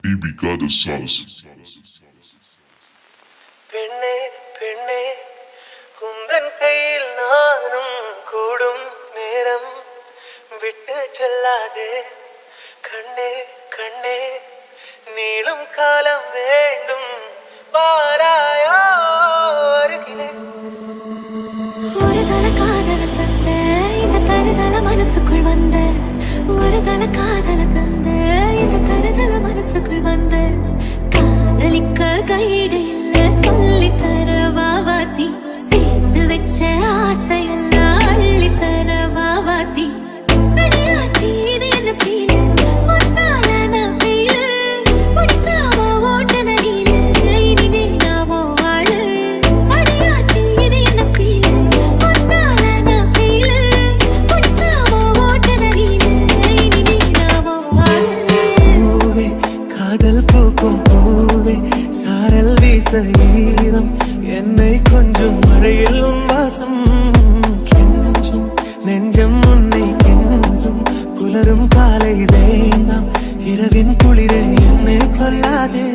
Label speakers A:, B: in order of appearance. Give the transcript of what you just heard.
A: Baby got the sauce.
B: பெண்ணே பெண்ணே உந்தன் கையில் நானும் கூடும் நேரம் விட்டு செல்லாதே கண்ணே கண்ணே நீளும் காலம் வேண்டும் பாராயோ அருகிலே
C: ஒரு தல காதல தந்த இந்த தருதல மனசுக்குள் வந்த ஒரு தல காதல தந்த இந்த தருதல மனசுக்குள் வந்த காதலிக்க கைடு இல்ல சொல்லி தர வாவாத்தி சேர்த்து வச்ச ஆசையெல்லாம் அள்ளி தர வாவாத்தி அடியாத்தி இது என்ன ஃபீல் ஒன்னால நான் ஃபீல் முடிக்காம ஓட்ட நடில இனிமே நான் ஆளு அடியாத்தி இது என்ன ஃபீல் ஒன்னால நான் ஃபீல் முடிக்காம ஓட்ட நடில இனிமே நான் ஆளு
D: பூவே காதல் பூக்கும் பூவே சாரல் வீச ஈரம் என்னை கொஞ்சம் மழையில் உன் வாசம் கெஞ்சும் நெஞ்சம் உன்னை கெஞ்சும் புலரும் காலை வேண்டாம் இரவின் குளிரே என்னை கொல்லாதே